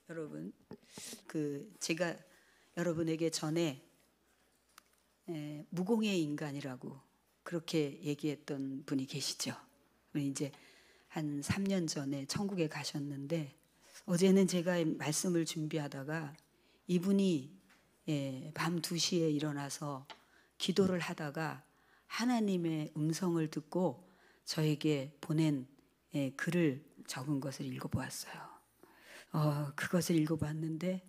여러분, 제가 여러분에게 전에 무공의 인간이라고 그렇게 얘기했던 분이 계시죠. 이제 한 3년 전에 천국에 가셨는데, 어제는 제가 말씀을 준비하다가 이분이 밤 2시에 일어나서 기도를 하다가 하나님의 음성을 듣고 저에게 보낸 글을 적은 것을 읽어보았어요. 그것을 읽어봤는데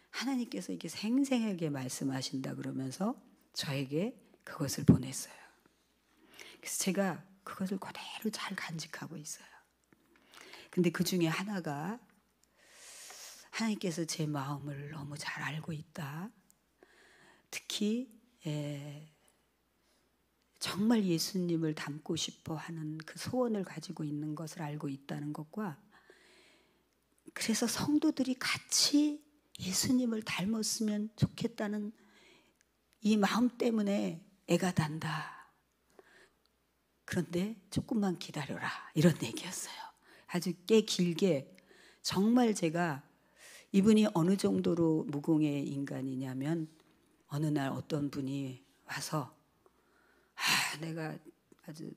하나님께서 이게 생생하게 말씀하신다 그러면서 저에게 그것을 보냈어요. 그래서 제가 그것을 그대로 잘 간직하고 있어요. 근데 그 중에 하나가, 하나님께서 제 마음을 너무 잘 알고 있다. 특히 정말 예수님을 닮고 싶어 하는 그 소원을 가지고 있는 것을 알고 있다는 것과, 그래서 성도들이 같이 예수님을 닮았으면 좋겠다는 이 마음 때문에 애가 단다. 그런데 조금만 기다려라, 이런 얘기였어요. 아주 꽤 길게. 정말 제가 이분이 어느 정도로 무공의 인간이냐면, 어느 날 어떤 분이 와서 내가 아주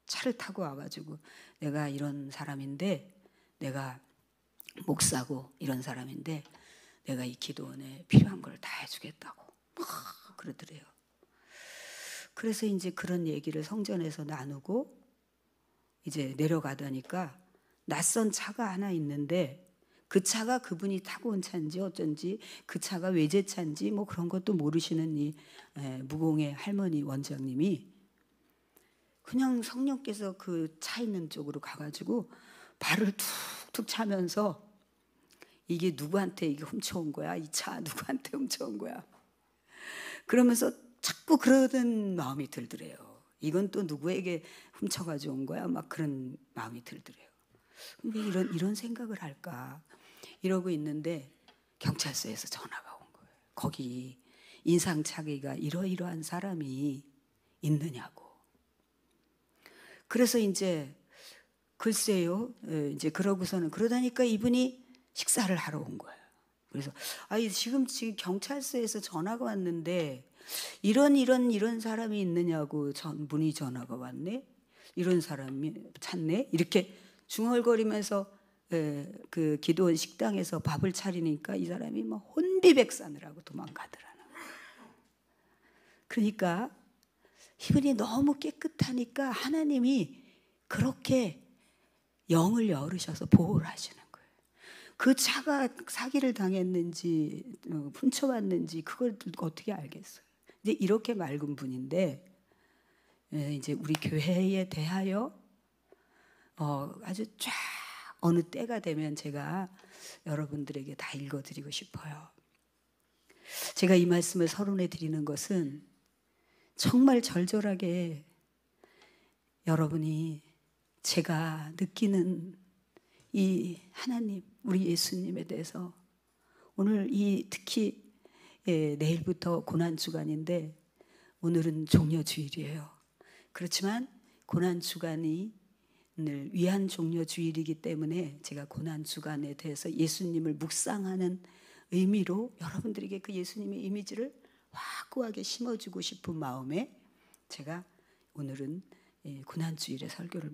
차를 타고 와가지고, 내가 이런 사람인데, 내가 목사고 이런 사람인데 내가 이 기도원에 필요한 걸 다 해주겠다고 그러더래요. 그래서 이제 그런 얘기를 성전에서 나누고 이제 내려가다니까 낯선 차가 하나 있는데, 그 차가 그분이 타고 온 차인지 어쩐지, 그 차가 외제차인지 뭐 그런 것도 모르시는 이 무공의 할머니 원장님이 그냥 성령께서 그 차 있는 쪽으로 가가지고 발을 툭툭 차면서, 이게 누구한테 이게 훔쳐온 거야? 이 차 누구한테 훔쳐온 거야? 그러면서 자꾸 그러던 마음이 들더래요. 이건 또 누구에게 훔쳐가지고 온 거야? 막 그런 마음이 들더래요. 왜 이런 생각을 할까? 이러고 있는데 경찰서에서 전화가 온 거예요. 거기 인상착의가 이러이러한 사람이 있느냐고. 그래서 이제 글쎄요, 이제 그러고서는 그러다니까 이분이 식사를 하러 온 거예요. 그래서 지금 경찰서에서 전화가 왔는데 이런 사람이 있느냐고 문의 전화가 왔네. 이런 사람이 찾네. 이렇게 중얼거리면서 그 기도원 식당에서 밥을 차리니까 이 사람이 막 혼비백산을 하고 도망가더라는 거예요. 그러니까 이분이 너무 깨끗하니까 하나님이 그렇게 영을 열으셔서 보호를 하시는 거예요. 그 차가 사기를 당했는지 훔쳐왔는지 그걸 어떻게 알겠어요. 이제 이렇게 맑은 분인데, 이제 우리 교회에 대하여 아주 쫙 어느 때가 되면 제가 여러분들에게 다 읽어드리고 싶어요. 제가 이 말씀을 서론해 드리는 것은 정말 절절하게 여러분이 제가 느끼는 이 하나님, 우리 예수님에 대해서, 오늘 특히 내일부터 고난주간인데 오늘은 종려주일이에요. 그렇지만 고난주간이 늘 위안 종려주일이기 때문에 제가 고난주간에 대해서 예수님을 묵상하는 의미로 여러분들에게 그 예수님의 이미지를 확고하게 심어주고 싶은 마음에 제가 오늘은 고난주일의 설교를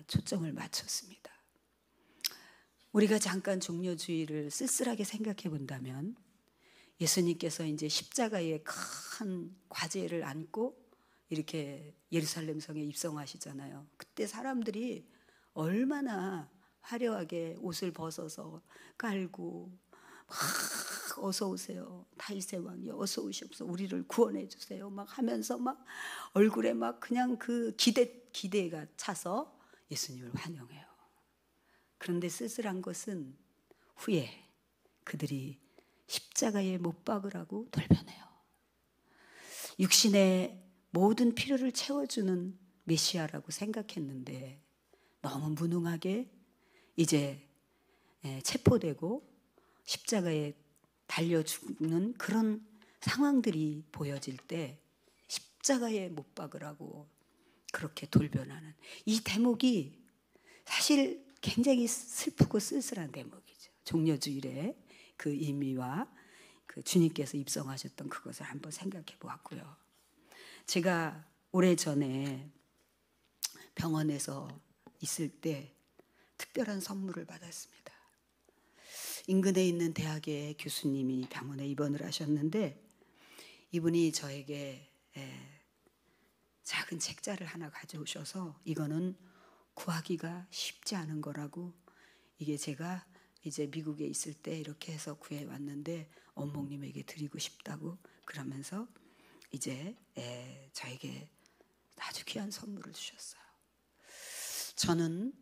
초점을 맞췄습니다. 우리가 잠깐 종려주일을 쓸쓸하게 생각해 본다면, 예수님께서 이제 십자가의 큰 과제를 안고 이렇게 예루살렘 성에 입성하시잖아요. 그때 사람들이 얼마나 화려하게 옷을 벗어서 깔고 막 어서 오세요, 다윗의 왕이 어서 오시옵소서, 우리를 구원해 주세요 막 하면서 막 얼굴에 막 그냥 그 기대가 차서 예수님을 환영해요. 그런데 쓸쓸한 것은 후에 그들이 십자가에 못 박으라고 돌변해요. 육신의 모든 필요를 채워주는 메시아라고 생각했는데 너무 무능하게 이제 체포되고 십자가에 달려 죽는 그런 상황들이 보여질 때 십자가에 못 박으라고 그렇게 돌변하는 이 대목이 사실 굉장히 슬프고 쓸쓸한 대목이죠. 종려주일에 그 의미와 그 주님께서 입성하셨던 그것을 한번 생각해 보았고요. 제가 오래전에 병원에서 있을 때 특별한 선물을 받았습니다. 인근에 있는 대학의 교수님이 병원에 입원을 하셨는데 이분이 저에게 작은 책자를 하나 가져오셔서 이거는 구하기가 쉽지 않은 거라고, 이게 제가 이제 미국에 있을 때 이렇게 해서 구해왔는데 원목님에게 드리고 싶다고 그러면서 이제 저에게 아주 귀한 선물을 주셨어요. 저는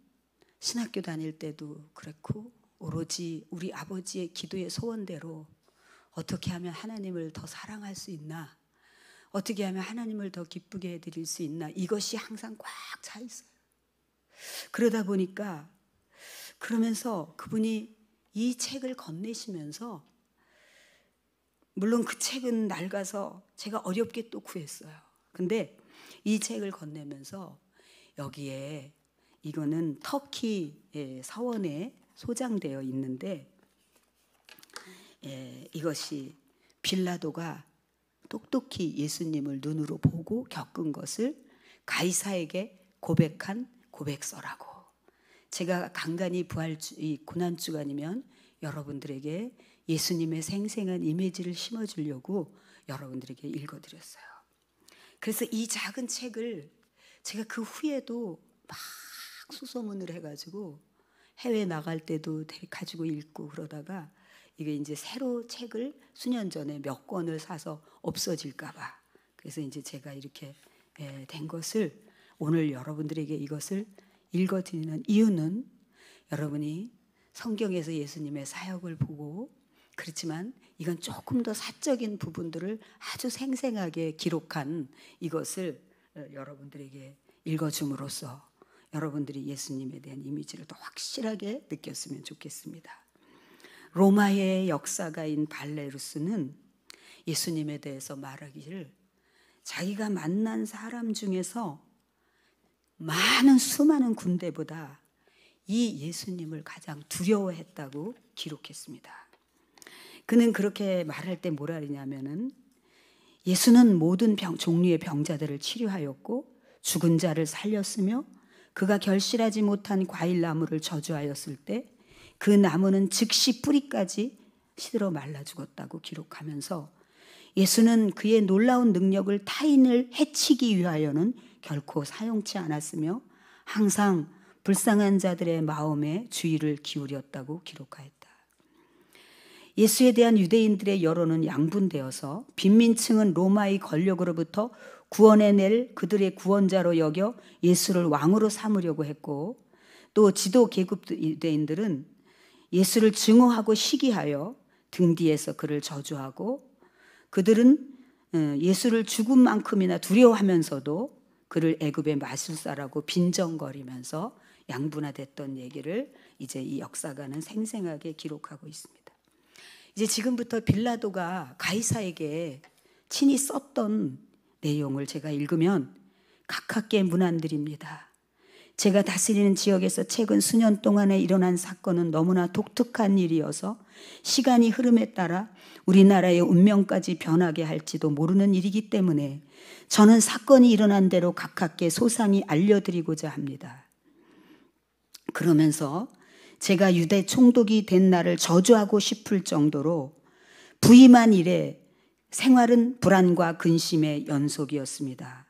신학교 다닐 때도 그랬고 오로지 우리 아버지의 기도의 소원대로 어떻게 하면 하나님을 더 사랑할 수 있나, 어떻게 하면 하나님을 더 기쁘게 해드릴 수 있나, 이것이 항상 꽉 차 있어요. 그러다 보니까 그러면서 그분이 이 책을 건네시면서, 물론 그 책은 낡아서 제가 어렵게 또 구했어요. 근데 이 책을 건네면서 여기에 이거는 터키 서원에 소장되어 있는데 이것이 빌라도가 똑똑히 예수님을 눈으로 보고 겪은 것을 가이사에게 고백한 고백서라고. 제가 간간히 고난주간이면 여러분들에게 예수님의 생생한 이미지를 심어주려고 여러분들에게 읽어드렸어요. 그래서 이 작은 책을 제가 그 후에도 막 수소문을 해가지고 해외 나갈 때도 가지고 읽고 그러다가 이게 이제 새로 책을 수년 전에 몇 권을 사서 없어질까봐, 그래서 이제 제가 이렇게 된 것을 오늘 여러분들에게 이것을 읽어드리는 이유는, 여러분이 성경에서 예수님의 사역을 보고, 그렇지만 이건 조금 더 사적인 부분들을 아주 생생하게 기록한 이것을 여러분들에게 읽어줌으로써 여러분들이 예수님에 대한 이미지를 더 확실하게 느꼈으면 좋겠습니다. 로마의 역사가인 발레루스는 예수님에 대해서 말하기를 자기가 만난 사람 중에서 수많은 군대보다 이 예수님을 가장 두려워했다고 기록했습니다. 그는 그렇게 말할 때 뭐라 그러냐면은, 예수는 모든 종류의 병자들을 치료하였고 죽은 자를 살렸으며 그가 결실하지 못한 과일나무를 저주하였을 때 그 나무는 즉시 뿌리까지 시들어 말라 죽었다고 기록하면서, 예수는 그의 놀라운 능력을 타인을 해치기 위하여는 결코 사용치 않았으며 항상 불쌍한 자들의 마음에 주의를 기울였다고 기록하였다. 예수에 대한 유대인들의 여론은 양분되어서 빈민층은 로마의 권력으로부터 구원해낼 그들의 구원자로 여겨 예수를 왕으로 삼으려고 했고, 또 지도 계급 유대인들은 예수를 증오하고 시기하여 등 뒤에서 그를 저주하고, 그들은 예수를 죽음만큼이나 두려워하면서도 그를 애굽의 마술사라고 빈정거리면서 양분화됐던 얘기를 이제 이 역사가는 생생하게 기록하고 있습니다. 이제 지금부터 빌라도가 가이사에게 친히 썼던 내용을 제가 읽으면 가깝게 문안드립니다. 제가 다스리는 지역에서 최근 수년 동안에 일어난 사건은 너무나 독특한 일이어서 시간이 흐름에 따라 우리나라의 운명까지 변하게 할지도 모르는 일이기 때문에 저는 사건이 일어난 대로 가깝게 소상히 알려드리고자 합니다. 그러면서 제가 유대 총독이 된 날을 저주하고 싶을 정도로 부임한 이래 생활은 불안과 근심의 연속이었습니다.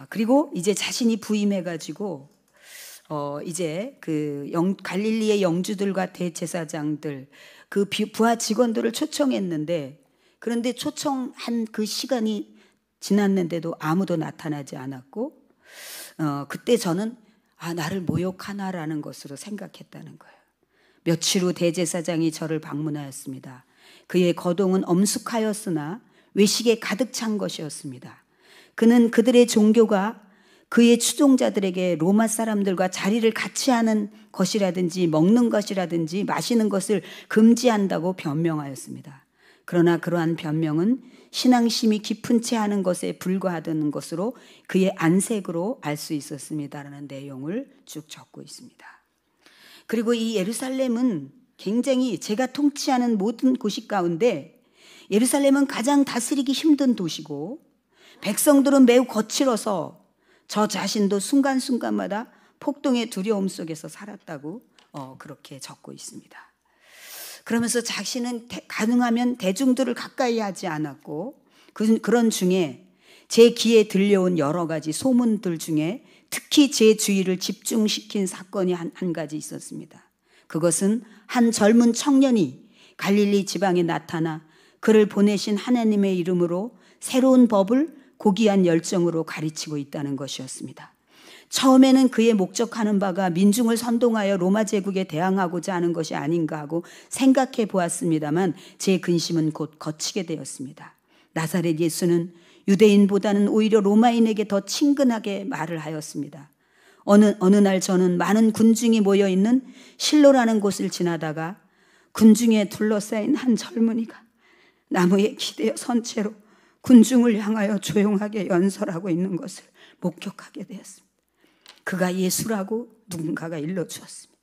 그리고 이제 자신이 부임해가지고 이제 그 갈릴리의 영주들과 대제사장들, 그 부하 직원들을 초청했는데, 그런데 초청한 그 시간이 지났는데도 아무도 나타나지 않았고, 그때 저는 나를 모욕하나라는 것으로 생각했다는 거예요. 며칠 후 대제사장이 저를 방문하였습니다. 그의 거동은 엄숙하였으나 외식에 가득 찬 것이었습니다. 그는 그들의 종교가 그의 추종자들에게 로마 사람들과 자리를 같이 하는 것이라든지 먹는 것이라든지 마시는 것을 금지한다고 변명하였습니다. 그러나 그러한 변명은 신앙심이 깊은 채 하는 것에 불과하다는 것으로 그의 안색으로 알 수 있었습니다라는 내용을 쭉 적고 있습니다. 그리고 이 예루살렘은 굉장히 제가 통치하는 모든 도시 가운데 예루살렘은 가장 다스리기 힘든 도시고 백성들은 매우 거칠어서 저 자신도 순간순간마다 폭동의 두려움 속에서 살았다고 그렇게 적고 있습니다. 그러면서 자신은 가능하면 대중들을 가까이 하지 않았고 그런 중에 제 귀에 들려온 여러 가지 소문들 중에 특히 제 주의를 집중시킨 사건이 한 가지 있었습니다. 그것은 한 젊은 청년이 갈릴리 지방에 나타나 그를 보내신 하나님의 이름으로 새로운 법을 고귀한 열정으로 가르치고 있다는 것이었습니다. 처음에는 그의 목적하는 바가 민중을 선동하여 로마 제국에 대항하고자 하는 것이 아닌가 하고 생각해 보았습니다만 제 근심은 곧 거치게 되었습니다. 나사렛 예수는 유대인보다는 오히려 로마인에게 더 친근하게 말을 하였습니다. 어느 날 저는 많은 군중이 모여있는 실로라는 곳을 지나다가 군중에 둘러싸인 한 젊은이가 나무에 기대어 선 채로 군중을 향하여 조용하게 연설하고 있는 것을 목격하게 되었습니다. 그가 예수라고 누군가가 일러주었습니다.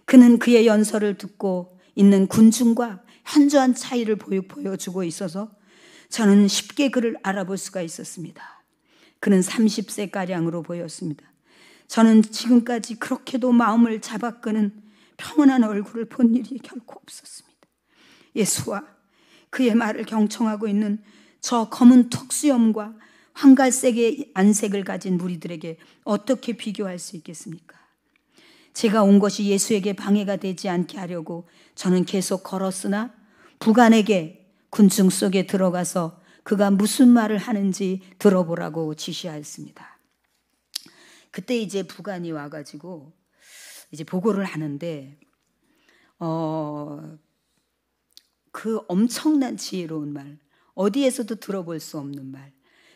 그는 그의 연설을 듣고 있는 군중과 현저한 차이를 보여주고 있어서 저는 쉽게 그를 알아볼 수가 있었습니다. 그는 30세가량으로 보였습니다. 저는 지금까지 그렇게도 마음을 잡아끄는 평온한 얼굴을 본 일이 결코 없었습니다. 예수와 그의 말을 경청하고 있는 저 검은 턱수염과 황갈색의 안색을 가진 무리들에게 어떻게 비교할 수 있겠습니까? 제가 온 것이 예수에게 방해가 되지 않게 하려고 저는 계속 걸었으나 부관에게 군중 속에 들어가서 그가 무슨 말을 하는지 들어보라고 지시하였습니다. 그때 이제 부관이 와가지고 이제 보고를 하는데 그 엄청난 지혜로운 말, 어디에서도 들어볼 수 없는 말,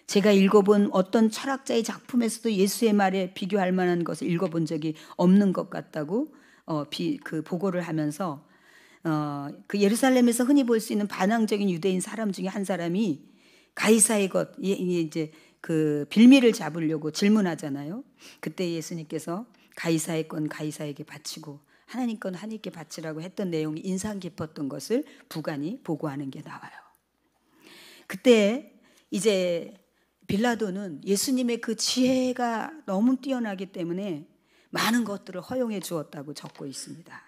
제가 읽어본 어떤 철학자의 작품에서도 예수의 말에 비교할 만한 것을 읽어본 적이 없는 것 같다고 그 보고를 하면서 그 예루살렘에서 흔히 볼 수 있는 반항적인 유대인 사람 중에 한 사람이 가이사의 것, 이제 그 빌미를 잡으려고 질문하잖아요. 그때 예수님께서 가이사의 건 가이사에게 바치고 하나님 건 하나님께 바치라고 했던 내용이 인상 깊었던 것을 부관이 보고하는 게 나와요. 그때 이제 빌라도는 예수님의 그 지혜가 너무 뛰어나기 때문에 많은 것들을 허용해 주었다고 적고 있습니다.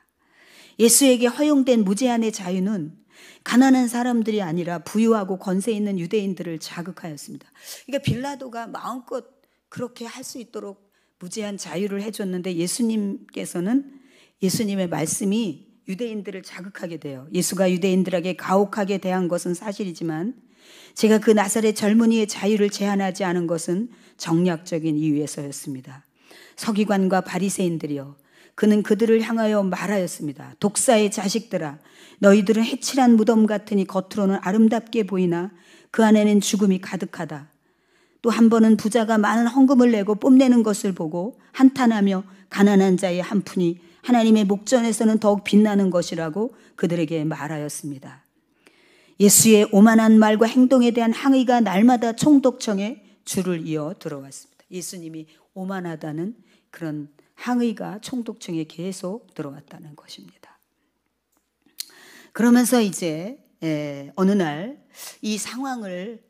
예수에게 허용된 무제한의 자유는 가난한 사람들이 아니라 부유하고 권세 있는 유대인들을 자극하였습니다. 그러니까 빌라도가 마음껏 그렇게 할 수 있도록 무제한 자유를 해줬는데 예수님께서는 예수님의 말씀이 유대인들을 자극하게 돼요. 예수가 유대인들에게 가혹하게 대한 것은 사실이지만 제가 그 나사렛 젊은이의 자유를 제한하지 않은 것은 정략적인 이유에서였습니다. 서기관과 바리새인들이여, 그는 그들을 향하여 말하였습니다. 독사의 자식들아, 너희들은 해칠한 무덤 같으니 겉으로는 아름답게 보이나 그 안에는 죽음이 가득하다. 또 한 번은 부자가 많은 헌금을 내고 뽐내는 것을 보고 한탄하며 가난한 자의 한 푼이 하나님의 목전에서는 더욱 빛나는 것이라고 그들에게 말하였습니다. 예수의 오만한 말과 행동에 대한 항의가 날마다 총독청에 줄을 이어 들어왔습니다. 예수님이 오만하다는 그런 항의가 총독청에 계속 들어왔다는 것입니다. 그러면서 이제 어느 날 이 상황을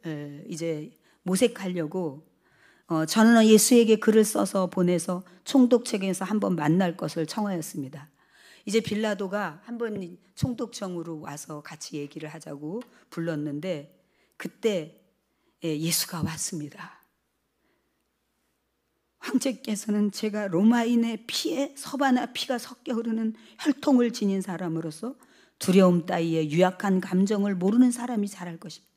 이제 모색하려고 저는 예수에게 글을 써서 보내서 총독청에서 한번 만날 것을 청하였습니다. 이제 빌라도가 한번 총독청으로 와서 같이 얘기를 하자고 불렀는데 그때 예수가 왔습니다. 황제께서는 제가 로마인의 피에 서바나 피가 섞여 흐르는 혈통을 지닌 사람으로서 두려움 따위에 유약한 감정을 모르는 사람이 잘할 것입니다.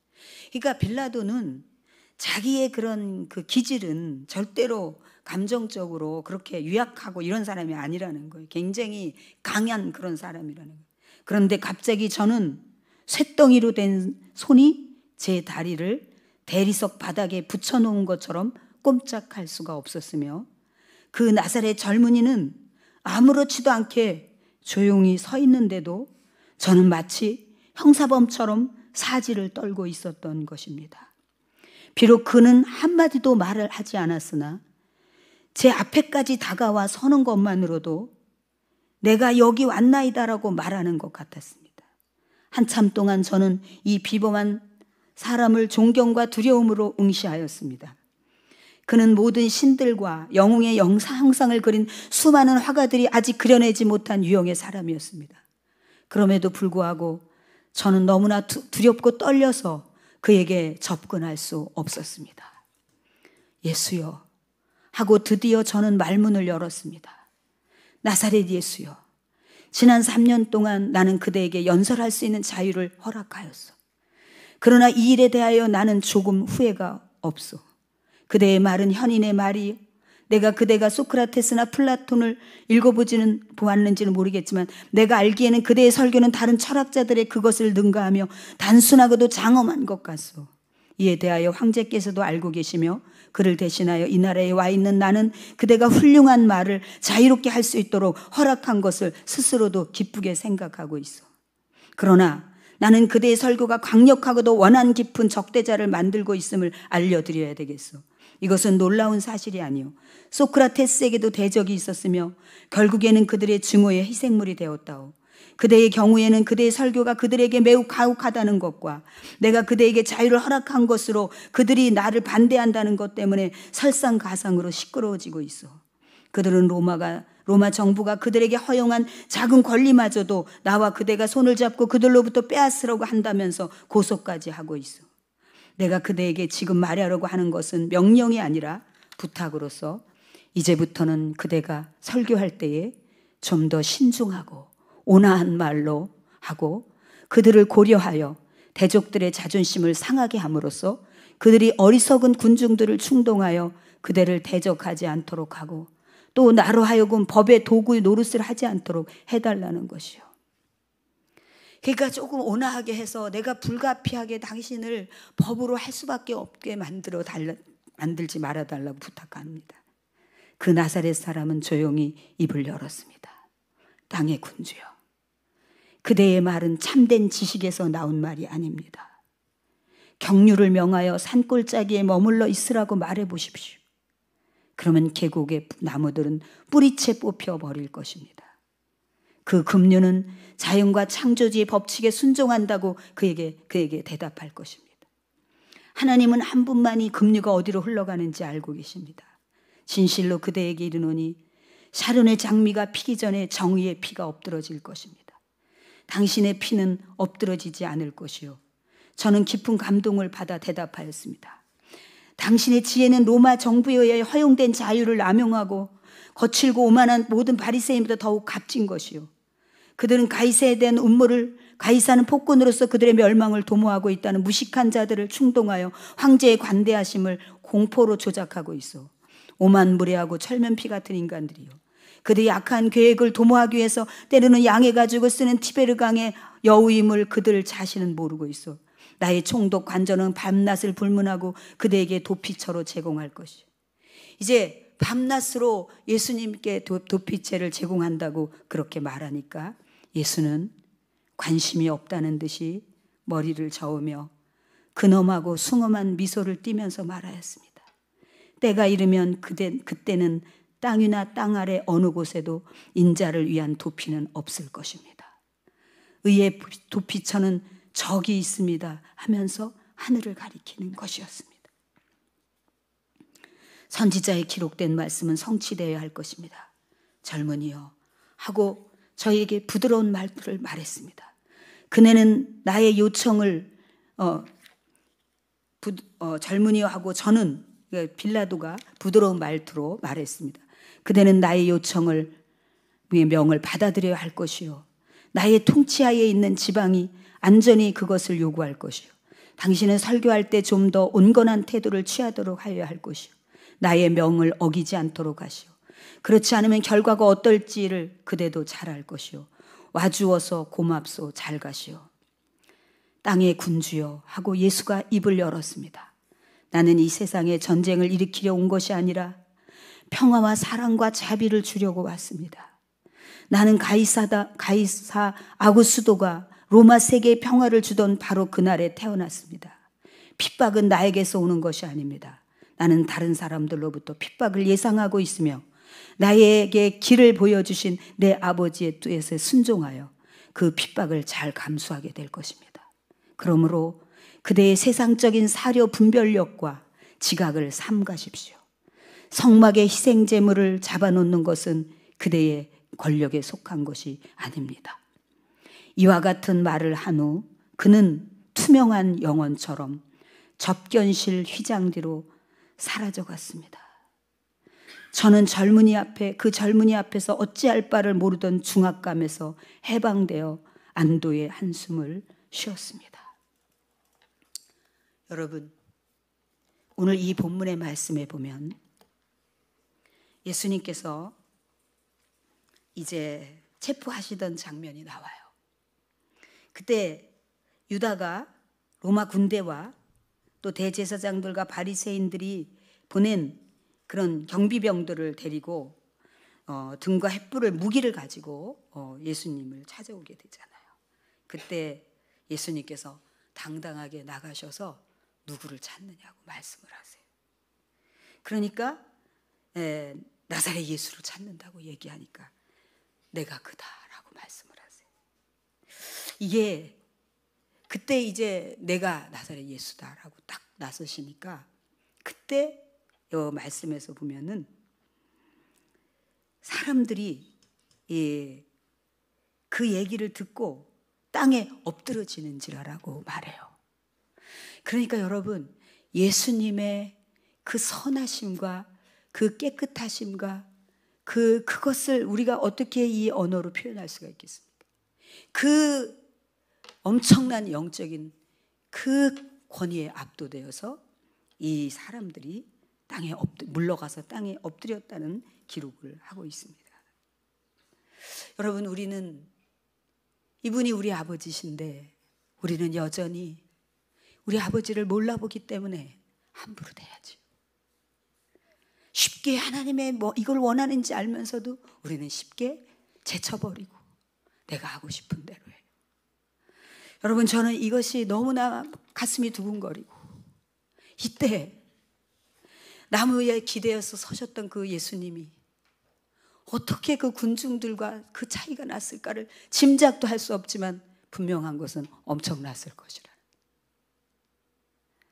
그러니까 빌라도는 자기의 그런 그 기질은 절대로 감정적으로 그렇게 유약하고 이런 사람이 아니라는 거예요. 굉장히 강한 그런 사람이라는 거예요. 그런데 갑자기 저는 쇳덩이로 된 손이 제 다리를 대리석 바닥에 붙여놓은 것처럼 꼼짝할 수가 없었으며 그 나사렛 젊은이는 아무렇지도 않게 조용히 서 있는데도 저는 마치 형사범처럼 사지를 떨고 있었던 것입니다. 비록 그는 한마디도 말을 하지 않았으나 제 앞에까지 다가와 서는 것만으로도 내가 여기 왔나이다라고 말하는 것 같았습니다. 한참 동안 저는 이 비범한 사람을 존경과 두려움으로 응시하였습니다. 그는 모든 신들과 영웅의 형상을 그린 수많은 화가들이 아직 그려내지 못한 유형의 사람이었습니다. 그럼에도 불구하고 저는 너무나 두렵고 떨려서 그에게 접근할 수 없었습니다. 예수여 하고 드디어 저는 말문을 열었습니다. 나사렛 예수여, 지난 3년 동안 나는 그대에게 연설할 수 있는 자유를 허락하였소. 그러나 이 일에 대하여 나는 조금 후회가 없소. 그대의 말은 현인의 말이, 내가 그대가 소크라테스나 플라톤을 읽어보지는 보았는지는 모르겠지만 내가 알기에는 그대의 설교는 다른 철학자들의 그것을 능가하며 단순하고도 장엄한 것 같소. 이에 대하여 황제께서도 알고 계시며 그를 대신하여 이 나라에 와 있는 나는 그대가 훌륭한 말을 자유롭게 할 수 있도록 허락한 것을 스스로도 기쁘게 생각하고 있어. 그러나 나는 그대의 설교가 강력하고도 원한 깊은 적대자를 만들고 있음을 알려드려야 되겠어. 이것은 놀라운 사실이 아니오. 소크라테스에게도 대적이 있었으며 결국에는 그들의 증오의 희생물이 되었다오. 그대의 경우에는 그대의 설교가 그들에게 매우 가혹하다는 것과 내가 그대에게 자유를 허락한 것으로 그들이 나를 반대한다는 것 때문에 설상가상으로 시끄러워지고 있어. 그들은 로마 정부가 그들에게 허용한 작은 권리마저도 나와 그대가 손을 잡고 그들로부터 빼앗으려고 한다면서 고소까지 하고 있어. 내가 그대에게 지금 말하려고 하는 것은 명령이 아니라 부탁으로서 이제부터는 그대가 설교할 때에 좀 더 신중하고 온화한 말로 하고 그들을 고려하여 대족들의 자존심을 상하게 함으로써 그들이 어리석은 군중들을 충동하여 그대를 대적하지 않도록 하고 또 나로 하여금 법의 도구의 노릇을 하지 않도록 해달라는 것이요. 그러니까 조금 온화하게 해서 내가 불가피하게 당신을 법으로 할 수밖에 없게 만들지 말아달라고 부탁합니다. 그 나사렛 사람은 조용히 입을 열었습니다. 땅의 군주여, 그대의 말은 참된 지식에서 나온 말이 아닙니다. 경류를 명하여 산골짜기에 머물러 있으라고 말해 보십시오. 그러면 계곡의 나무들은 뿌리채 뽑혀 버릴 것입니다. 그 급류는 자연과 창조주의 법칙에 순종한다고 그에게 대답할 것입니다. 하나님은 한 분만이 급류가 어디로 흘러가는지 알고 계십니다. 진실로 그대에게 이르노니 샤론의 장미가 피기 전에 정의의 피가 엎드러질 것입니다. 당신의 피는 엎드러지지 않을 것이요. 저는 깊은 감동을 받아 대답하였습니다. 당신의 지혜는 로마 정부에 의해 허용된 자유를 남용하고 거칠고 오만한 모든 바리새인보다 더욱 값진 것이요. 그들은 가이사에 대한 음모를 가이사는 폭군으로서 그들의 멸망을 도모하고 있다는 무식한 자들을 충동하여 황제의 관대하심을 공포로 조작하고 있어. 오만 무례하고 철면피 같은 인간들이요. 그들의 약한 계획을 도모하기 위해서 때로는 양의 가죽을 쓰는 티베르강의 여우임을 그들 자신은 모르고 있어. 나의 총독 관저는 밤낮을 불문하고 그대에게 도피처로 제공할 것이요. 이제 밤낮으로 예수님께 도피채를 제공한다고 그렇게 말하니까 예수는 관심이 없다는 듯이 머리를 저으며 근엄하고 숭엄한 미소를 띠면서 말하였습니다. 때가 이르면 그때는 땅이나 땅 아래 어느 곳에도 인자를 위한 도피는 없을 것입니다. 의의 도피처는 저기 있습니다 하면서 하늘을 가리키는 것이었습니다. 선지자에 기록된 말씀은 성취되어야 할 것입니다. 젊은이여 하고 저에게 부드러운 말투를 말했습니다. 그네는 나의 요청을 젊은이여 하고 저는 빌라도가 부드러운 말투로 말했습니다. 그대는 나의 요청을 명을 받아들여야 할 것이요. 나의 통치하에 있는 지방이 안전히 그것을 요구할 것이요. 당신은 설교할 때 좀 더 온건한 태도를 취하도록 하여야 할 것이요. 나의 명을 어기지 않도록 하시오. 그렇지 않으면 결과가 어떨지를 그대도 잘 알 것이요. 와주어서 고맙소. 잘 가시오. 땅의 군주여 하고 예수가 입을 열었습니다. 나는 이 세상에 전쟁을 일으키려 온 것이 아니라 평화와 사랑과 자비를 주려고 왔습니다. 나는 가이사 아구스도가 로마 세계에 평화를 주던 바로 그날에 태어났습니다. 핍박은 나에게서 오는 것이 아닙니다. 나는 다른 사람들로부터 핍박을 예상하고 있으며 나에게 길을 보여주신 내 아버지의 뜻에 순종하여 그 핍박을 잘 감수하게 될 것입니다. 그러므로 그대의 세상적인 사려 분별력과 지각을 삼가십시오. 성막의 희생 제물을 잡아놓는 것은 그대의 권력에 속한 것이 아닙니다. 이와 같은 말을 한 후 그는 투명한 영혼처럼 접견실 휘장뒤로 사라져갔습니다. 저는 그 젊은이 앞에서 어찌할 바를 모르던 중압감에서 해방되어 안도의 한숨을 쉬었습니다. 여러분, 오늘 이 본문의 말씀에 보면 예수님께서 이제 체포하시던 장면이 나와요. 그때 유다가 로마 군대와 또 대제사장들과 바리새인들이 보낸 그런 경비병들을 데리고 등과 횃불을 무기를 가지고 예수님을 찾아오게 되잖아요. 그때 예수님께서 당당하게 나가셔서 누구를 찾느냐고 말씀을 하세요. 그러니까 나사렛 예수를 찾는다고 얘기하니까 내가 그다라고 말씀을 하세요. 이게 그때 이제 내가 나사렛 예수다라고 딱 나서시니까 그때 이 말씀에서 보면은 사람들이 그 얘기를 듣고 땅에 엎드러지는지라라고 말해요. 그러니까 여러분, 예수님의 그 선하심과 그 깨끗하심과 그것을 우리가 어떻게 이 언어로 표현할 수가 있겠습니까? 그 엄청난 영적인 그 권위에 압도되어서 이 사람들이 물러가서 땅에 엎드렸다는 기록을 하고 있습니다. 여러분, 이분이 우리 아버지신데 우리는 여전히 우리 아버지를 몰라보기 때문에 함부로 대하지. 쉽게 하나님의 이걸 원하는지 알면서도 우리는 쉽게 제쳐버리고 내가 하고 싶은 대로 해요. 여러분, 저는 이것이 너무나 가슴이 두근거리고 이때 나무에 기대어서 서셨던 그 예수님이 어떻게 그 군중들과 그 차이가 났을까를 짐작도 할 수 없지만 분명한 것은 엄청났을 것이라.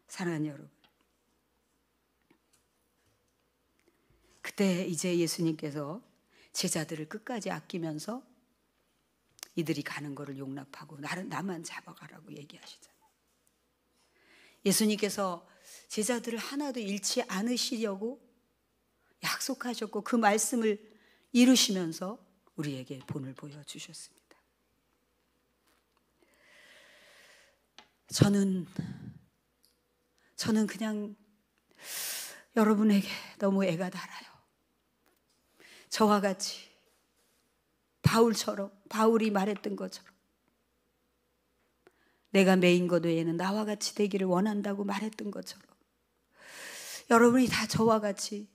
사랑하는 여러분, 그때 이제 예수님께서 제자들을 끝까지 아끼면서 이들이 가는 것을 용납하고 나만 잡아가라고 얘기하시잖아요. 예수님께서 제자들을 하나도 잃지 않으시려고 약속하셨고 그 말씀을 이루시면서 우리에게 본을 보여주셨습니다. 저는 그냥 여러분에게 너무 애가 달아요. 저와 같이 바울이 말했던 것처럼 내가 메인 것 외에는 나와 같이 되기를 원한다고 말했던 것처럼 여러분이 다 저와 같이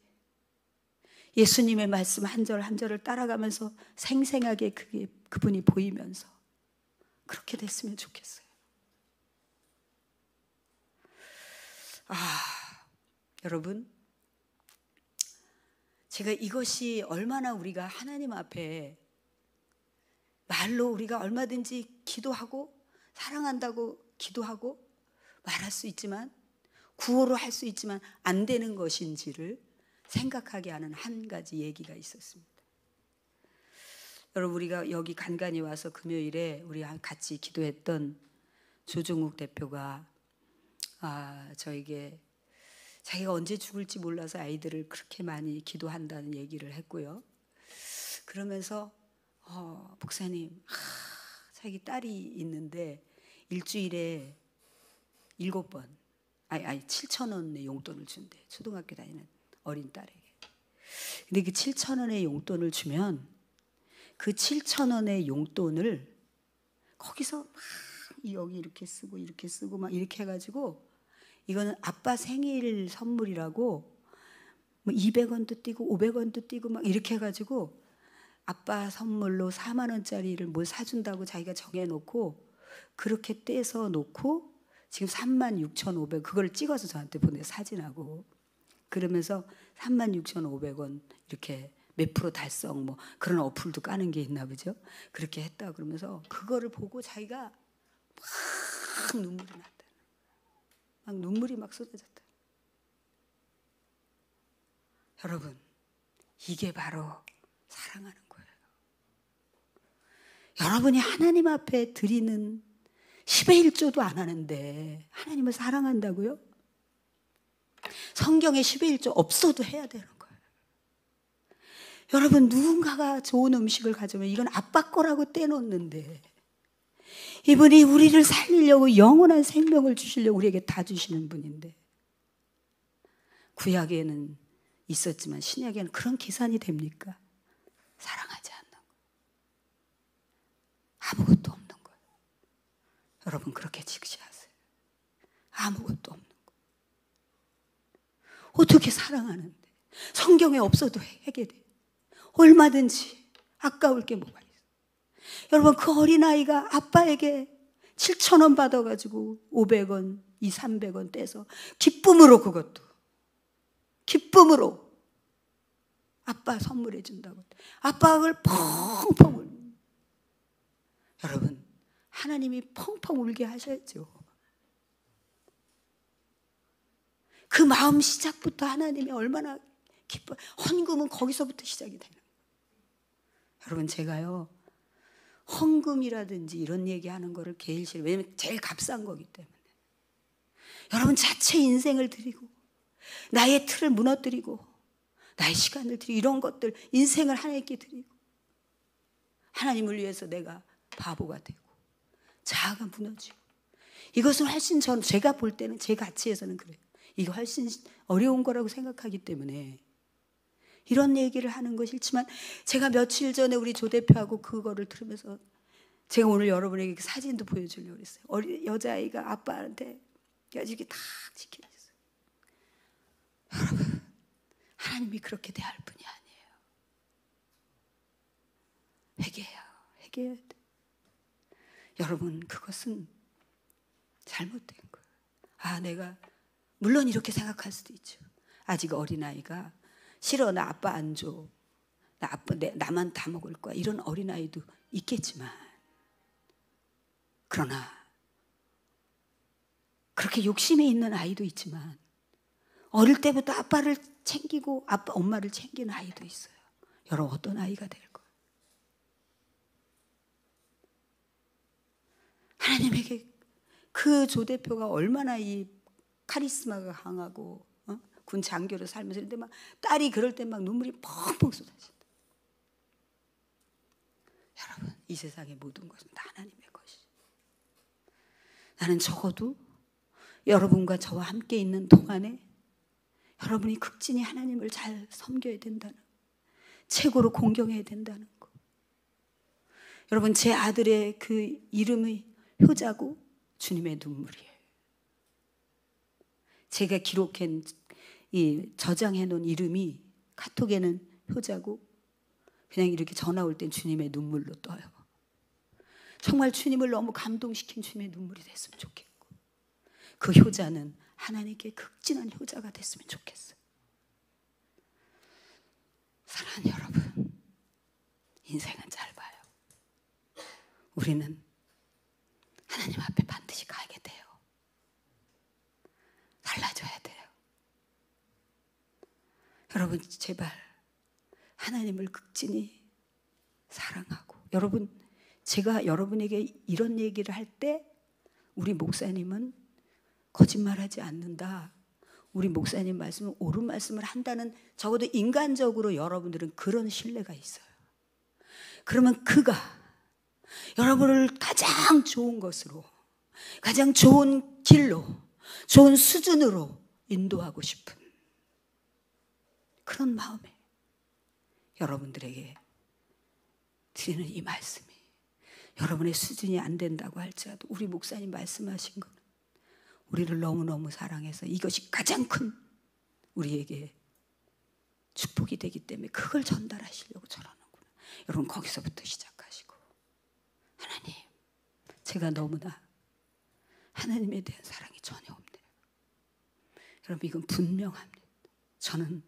예수님의 말씀 한 절 한 절을 따라가면서 생생하게 그분이 보이면서 그렇게 됐으면 좋겠어요. 여러분, 제가 이것이 얼마나 우리가 하나님 앞에 말로 우리가 얼마든지 기도하고 사랑한다고 기도하고 말할 수 있지만 구호로 할 수 있지만 안 되는 것인지를 생각하게 하는 한 가지 얘기가 있었습니다. 여러분, 우리가 여기 간간히 와서 금요일에 우리 같이 기도했던 조종욱 대표가 저에게 자기가 언제 죽을지 몰라서 아이들을 그렇게 많이 기도한다는 얘기를 했고요. 그러면서 목사님, 자기 딸이 있는데 일주일에 7번 7,000원의 용돈을 준대. 초등학교 다니는 어린 딸에게. 근데 그 7,000원의 용돈을 주면 그 7,000원의 용돈을 거기서 막 여기 이렇게 쓰고 막 이렇게 해가지고 이거는 아빠 생일 선물이라고 200원도 띄고 500원도 띄고 막 이렇게 해가지고 아빠 선물로 4만 원짜리를 뭘 사준다고 자기가 정해놓고 그렇게 떼서 놓고 지금 36,500원 그걸 찍어서 저한테 보내 사진하고 그러면서 36,500원 이렇게 몇 프로 달성 뭐 그런 어플도 까는 게 있나 보죠. 그렇게 했다 그러면서 그거를 보고 자기가 막 눈물이 났다. 막 눈물이 막 쏟아졌다. 여러분, 이게 바로 사랑하는 거예요. 여러분이 하나님 앞에 드리는 10의 1조도 안 하는데 하나님을 사랑한다고요? 성경에 10의 1조 없어도 해야 되는 거예요. 여러분, 누군가가 좋은 음식을 가져오면 이건 아빠 거라고 떼놓는데 이분이 우리를 살리려고 영원한 생명을 주시려고 우리에게 다 주시는 분인데, 구약에는 있었지만 신약에는 그런 계산이 됩니까? 사랑하지 않는 거예요. 아무것도 없는 거예요. 여러분, 그렇게 직시하세요. 아무것도 없는 거예요. 어떻게 사랑하는데 성경에 없어도 하게 돼요. 얼마든지 아까울 게 뭐가 있어요. 여러분, 그 어린아이가 아빠에게 7,000원 받아가지고 500원, 300원 떼서 기쁨으로, 그것도 기쁨으로 아빠 선물해 준다고. 아빠가 그걸 펑펑 울고. 여러분, 하나님이 펑펑 울게 하셔야죠. 그 마음 시작부터 하나님이 얼마나 기뻐. 헌금은 거기서부터 시작이 되는 거예요. 여러분, 제가요 헌금이라든지 이런 얘기하는 거를 제일 싫어요. 왜냐면 제일 값싼 거기 때문에. 여러분, 자체 인생을 드리고 나의 틀을 무너뜨리고 나의 시간을 드리고 이런 것들, 인생을 하나님께 드리고 하나님을 위해서 내가 바보가 되고 자아가 무너지고, 이것은 훨씬 제가 볼 때는 제 가치에서는 그래요. 이거 훨씬 어려운 거라고 생각하기 때문에 이런 얘기를 하는 거 싫지만, 제가 며칠 전에 우리 조 대표하고 그거를 들으면서 제가 오늘 여러분에게 그 사진도 보여주려고 그랬어요. 여자아이가 아빠한테 이렇게 다 지켜줬어요. 여러분, 하나님이 그렇게 대할 분이 아니에요. 회개해야 돼. 여러분, 그것은 잘못된 거예요. 내가 물론 이렇게 생각할 수도 있죠. 아직 어린아이가 싫어, 나 아빠 안 줘, 나만 다 먹을 거야, 이런 어린아이도 있겠지만, 그러나 그렇게 욕심에 있는 아이도 있지만 어릴 때부터 아빠를 챙기고 엄마를 챙기는 아이도 있어요. 여러분, 어떤 아이가 될 거예요? 하나님에게 그 조 대표가 얼마나 이 카리스마가 강하고 군 장교로 살면서, 근데 막 딸이 그럴 때 막 눈물이 펑펑 쏟아진다. 여러분, 이 세상의 모든 것은 다 하나님의 것이. 나는 적어도 여러분과 저와 함께 있는 동안에 여러분이 극진히 하나님을 잘 섬겨야 된다는, 최고로 공경해야 된다는 거. 여러분, 제 아들의 그 이름이 효자고 주님의 눈물이에요. 제가 저장해 놓은 이름이 카톡에는 효자고 그냥 이렇게 전화 올 땐 주님의 눈물로 떠요. 정말 주님을 너무 감동시킨 주님의 눈물이 됐으면 좋겠고, 그 효자는 하나님께 극진한 효자가 됐으면 좋겠어요. 사랑하는 여러분, 인생은 짧아요. 우리는 하나님 앞에 반드시 가게 돼요. 달라져야 돼요. 여러분, 제발 하나님을 극진히 사랑하고, 여러분, 제가 여러분에게 이런 얘기를 할 때 우리 목사님은 거짓말하지 않는다, 우리 목사님 말씀은 옳은 말씀을 한다는, 적어도 인간적으로 여러분들은 그런 신뢰가 있어요. 그러면 그가 여러분을 가장 좋은 것으로, 가장 좋은 길로, 좋은 수준으로 인도하고 싶은 그런 마음에 여러분들에게 드리는 이 말씀이, 여러분의 수준이 안 된다고 할지라도 우리 목사님 말씀하신 거는 우리를 너무너무 사랑해서 이것이 가장 큰 우리에게 축복이 되기 때문에 그걸 전달하시려고 저러는구나. 여러분, 거기서부터 시작하시고, 하나님, 제가 너무나 하나님에 대한 사랑이 전혀 없네요. 여러분, 이건 분명합니다. 저는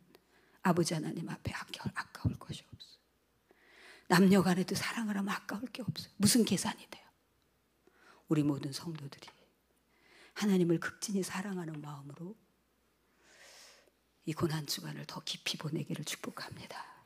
아버지 하나님 앞에 아까운 아까울 것이 없어요. 남녀 간에도 사랑을 하면 아까울 게 없어요. 무슨 계산이 돼요? 우리 모든 성도들이 하나님을 극진히 사랑하는 마음으로 이 고난 주간을 더 깊이 보내기를 축복합니다.